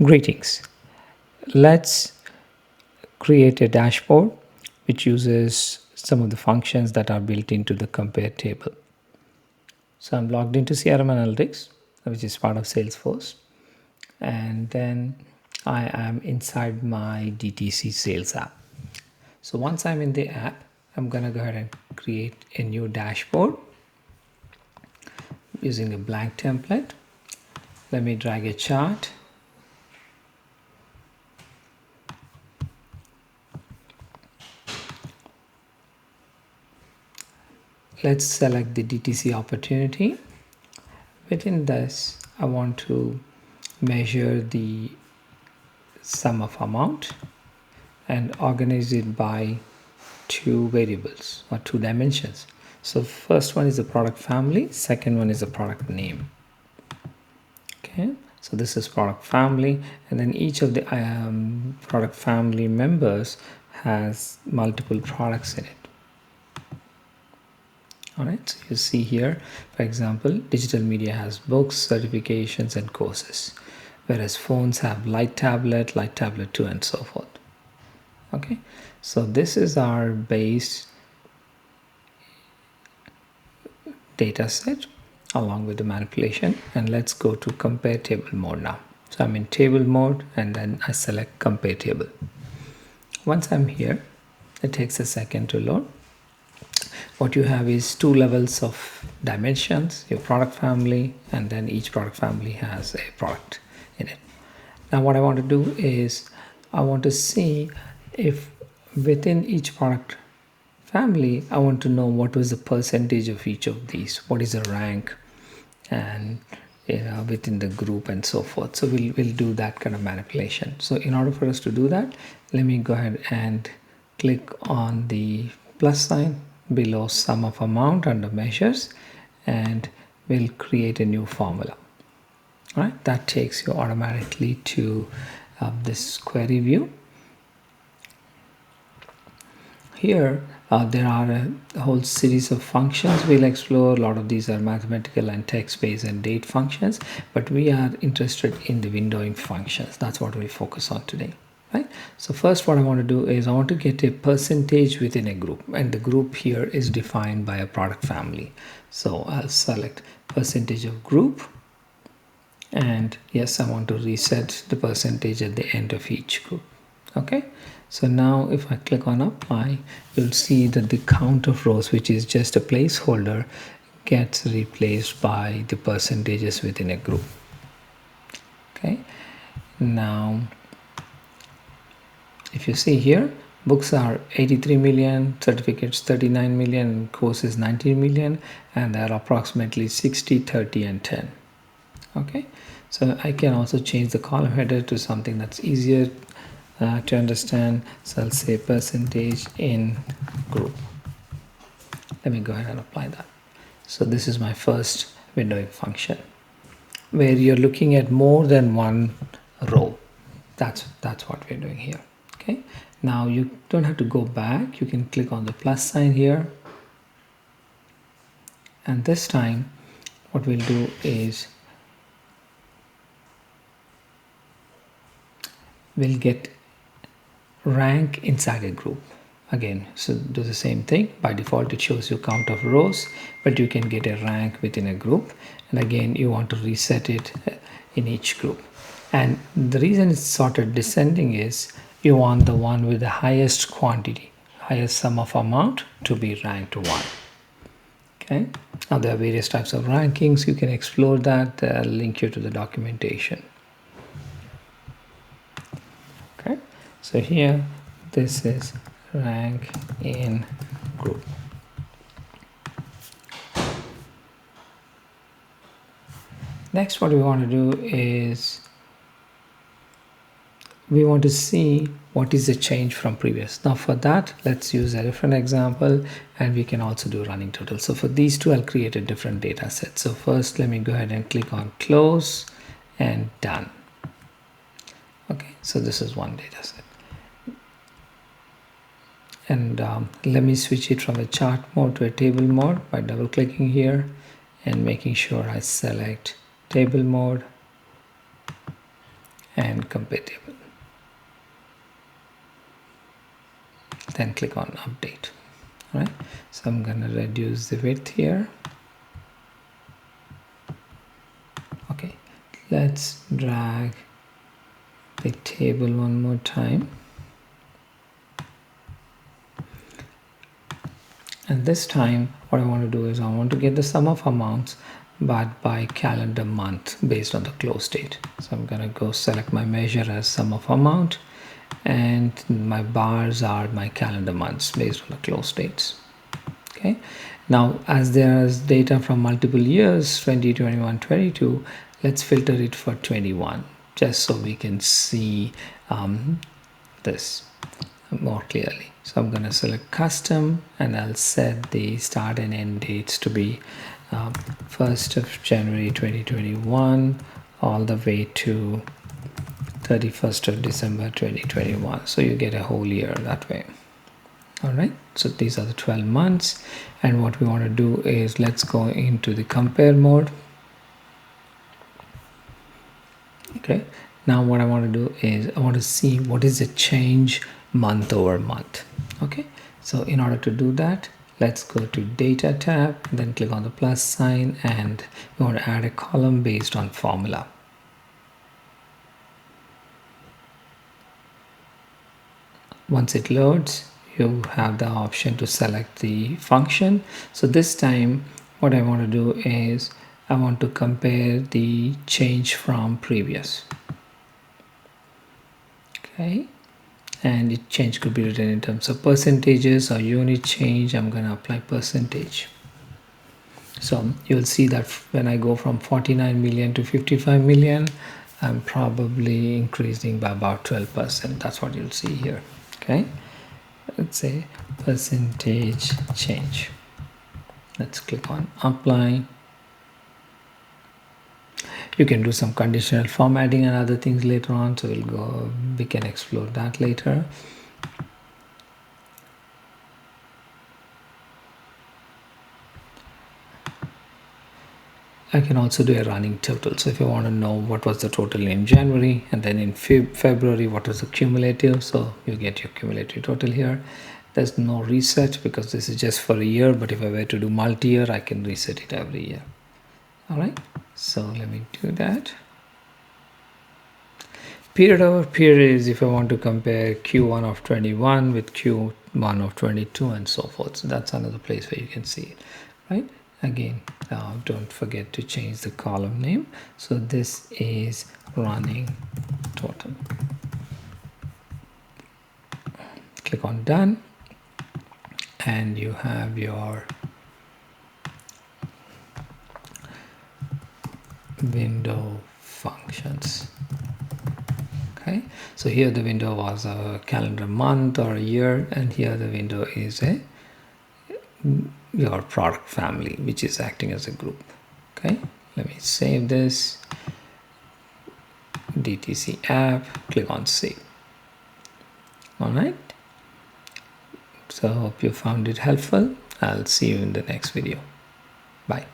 Greetings. Let's create a dashboard which uses some of the functions that are built into the compare table. So I'm logged into CRM Analytics, which is part of Salesforce, and then I am inside my DTC sales app. So once I'm in the app, I'm gonna go ahead and create a new dashboard using a blank template. Let me drag a chart. Let's select the DTC opportunity. Within this, I want to measure the sum of amount and organize it by two variables or two dimensions. So first one is the product family, second one is the product name. Okay, so this is product family, and then each of the product family members has multiple products in it. All right, so you see here, for example, digital media has books, certifications, and courses, whereas phones have light tablet 2, and so forth. Okay, so this is our base data set along with the manipulation, and let's go to compare table mode now. So I'm in table mode, and then I select compare table. Once I'm here, it takes a second to load. What you have is two levels of dimensions, your product family, and then each product family has a product in it. Now what I want to do is I want to see if within each product family, I want to know what was the percentage of each of these, what is the rank, and within the group and so forth. So we'll do that kind of manipulation. So in order for us to do that, let me go ahead and click on the plus sign below sum of amount under measures, and we'll create a new formula. All right, that takes you automatically to this query view. Here there are a whole series of functions we'll explore. A lot of these are mathematical and text-based and date functions, but we are interested in the windowing functions. That's what we'll focus on today. Right? So first what I want to do is I want to get a percentage within a group, and the group here is defined by a product family. So I'll select percentage of group, and yes, I want to reset the percentage at the end of each group. Okay, so now if I click on apply, you'll see that the count of rows, which is just a placeholder, gets replaced by the percentages within a group. Okay, now if you see here, books are 83 million, certificates 39 million, courses 19 million, and there are approximately 60, 30, and 10. Okay, so I can also change the column header to something that's easier to understand. So I'll say percentage in group. Let me go ahead and apply that. So this is my first windowing function where you're looking at more than one row. That's what we're doing here. Okay, now you don't have to go back. You can click on the plus sign here, and this time what we'll do is we'll get rank inside a group again. So do the same thing. By default it shows you count of rows, but you can get a rank within a group, and again you want to reset it in each group. And the reason it's sorted descending is you want the one with the highest quantity, highest sum of amount, to be ranked 1. Okay, now there are various types of rankings. You can explore that. I'll link you to the documentation. Okay, so here this is rank in group. Next, what we want to do is we want to see what is the change from previous. Now for that, let's use a different example, and we can also do running total. So for these two, I'll create a different data set. So first, let me go ahead and click on close and done. Okay, so this is one data set. And let me switch it from a chart mode to a table mode by double clicking here and making sure I select table mode and compare table. Then click on update. All right, so I'm gonna reduce the width here. Okay, let's drag the table one more time, and this time what I want to do is I want to get the sum of amounts but by calendar month based on the close date. So I'm gonna go select my measure as sum of amount, and my bars are my calendar months based on the close dates. Okay, now as there is data from multiple years, 20, 21, 22, let's filter it for 21 just so we can see this more clearly. So I'm going to select custom, and I'll set the start and end dates to be 1st of January 2021 all the way to 31st of December 2021. So you get a whole year that way. All right, so these are the 12 months, and what we want to do is let's go into the compare mode. Okay, now what I want to do is I want to see what is the change month over month. Okay, so in order to do that, let's go to data tab, then click on the plus sign, and we want to add a column based on formula. Once it loads, you have the option to select the function. So this time what I want to do is I want to compare the change from previous. Okay, and the change could be written in terms of percentages or unit change. I'm going to apply percentage. So you'll see that when I go from 49 million to 55 million, I'm probably increasing by about 12%. That's what you'll see here. Okay, let's say percentage change. Let's click on apply. You can do some conditional formatting and other things later on, so we can explore that later. I can also do a running total. So if you want to know what was the total in January, and then in February what was the cumulative, so you get your cumulative total here. There's no reset because this is just for a year, but if I were to do multi-year, I can reset it every year. All right, so let me do that. Period over period is if I want to compare Q1 of 21 with Q1 of 22 and so forth. So that's another place where you can see it, right? Again, don't forget to change the column name. So this is running total. Click on done, and you have your window functions. Okay, so here the window was a calendar month or a year, and here the window is your product family, which is acting as a group. Okay, let me save this. DTC app, click on save. All right, so I hope you found it helpful. I'll see you in the next video. Bye.